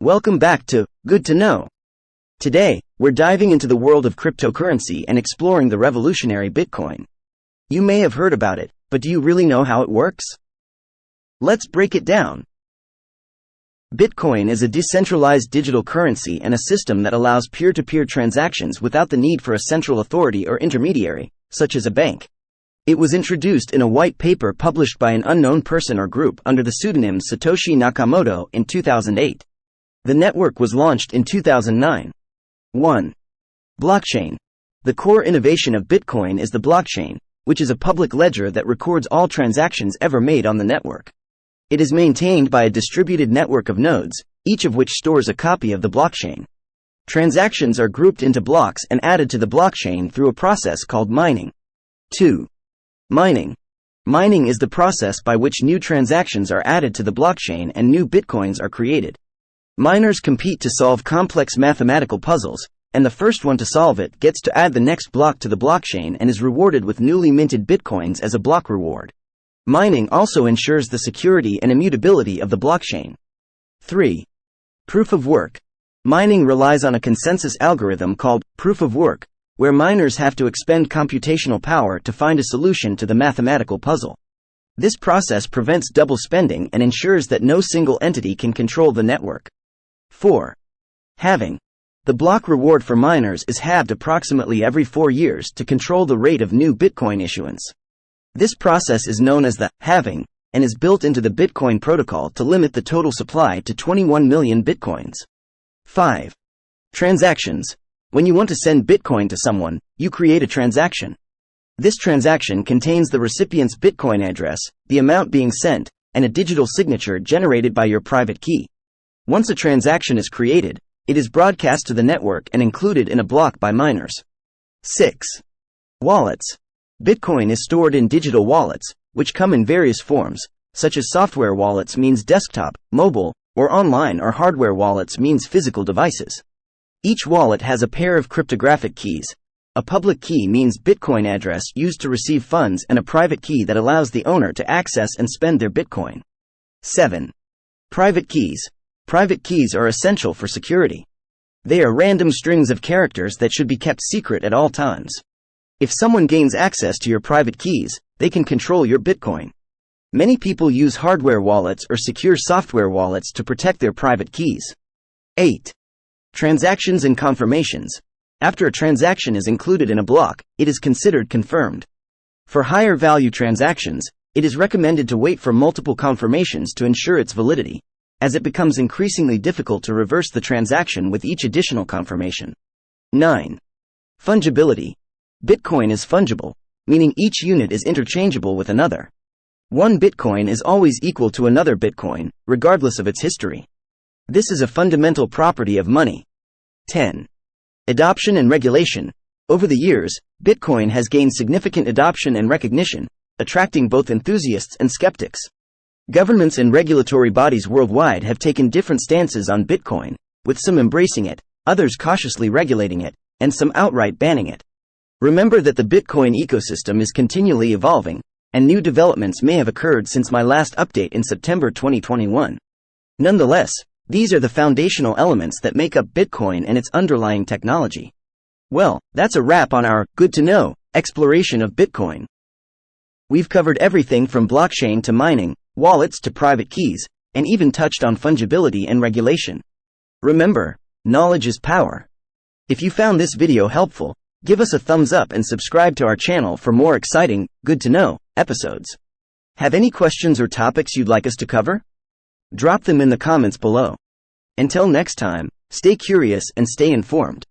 Welcome back to Good to Know. Today, we're diving into the world of cryptocurrency and exploring the revolutionary Bitcoin. You may have heard about it, but do you really know how it works? Let's break it down. Bitcoin is a decentralized digital currency and a system that allows peer-to-peer transactions without the need for a central authority or intermediary, such as a bank. It was introduced in a white paper published by an unknown person or group under the pseudonym Satoshi Nakamoto in 2008. The network was launched in 2009. 1. Blockchain. The core innovation of Bitcoin is the blockchain, which is a public ledger that records all transactions ever made on the network. It is maintained by a distributed network of nodes, each of which stores a copy of the blockchain. Transactions are grouped into blocks and added to the blockchain through a process called mining. 2. Mining. Mining is the process by which new transactions are added to the blockchain and new bitcoins are created. Miners compete to solve complex mathematical puzzles, and the first one to solve it gets to add the next block to the blockchain and is rewarded with newly minted bitcoins as a block reward. Mining also ensures the security and immutability of the blockchain. 3. Proof of work. Mining relies on a consensus algorithm called proof of work, where miners have to expend computational power to find a solution to the mathematical puzzle. This process prevents double spending and ensures that no single entity can control the network. 4. Halving. The block reward for miners is halved approximately every 4 years to control the rate of new Bitcoin issuance. This process is known as the halving and is built into the Bitcoin protocol to limit the total supply to 21 million Bitcoins. 5. Transactions. When you want to send Bitcoin to someone, you create a transaction. This transaction contains the recipient's Bitcoin address, the amount being sent, and a digital signature generated by your private key. Once a transaction is created, it is broadcast to the network and included in a block by miners. 6. Wallets. Bitcoin is stored in digital wallets, which come in various forms, such as software wallets means desktop, mobile, or online, or hardware wallets means physical devices. Each wallet has a pair of cryptographic keys. A public key means Bitcoin address used to receive funds, and a private key that allows the owner to access and spend their Bitcoin. 7. Private keys. Private keys are essential for security. They are random strings of characters that should be kept secret at all times. If someone gains access to your private keys, they can control your Bitcoin. Many people use hardware wallets or secure software wallets to protect their private keys. 8. Transactions and confirmations. After a transaction is included in a block, it is considered confirmed. For higher value transactions, it is recommended to wait for multiple confirmations to ensure its validity, as it becomes increasingly difficult to reverse the transaction with each additional confirmation. 9. Fungibility. Bitcoin is fungible, meaning each unit is interchangeable with another. One Bitcoin is always equal to another Bitcoin, regardless of its history. This is a fundamental property of money. 10. Adoption and regulation. Over the years, Bitcoin has gained significant adoption and recognition, attracting both enthusiasts and skeptics. Governments and regulatory bodies worldwide have taken different stances on Bitcoin, with some embracing it, others cautiously regulating it, and some outright banning it. Remember that the Bitcoin ecosystem is continually evolving, and new developments may have occurred since my last update in September 2021. Nonetheless, these are the foundational elements that make up Bitcoin and its underlying technology. Well, that's a wrap on our Good to Know exploration of Bitcoin. We've covered everything from blockchain to mining, wallets to private keys, and even touched on fungibility and regulation. Remember, knowledge is power. If you found this video helpful, give us a thumbs up and subscribe to our channel for more exciting, Good to Know episodes. Have any questions or topics you'd like us to cover? Drop them in the comments below. Until next time, stay curious and stay informed.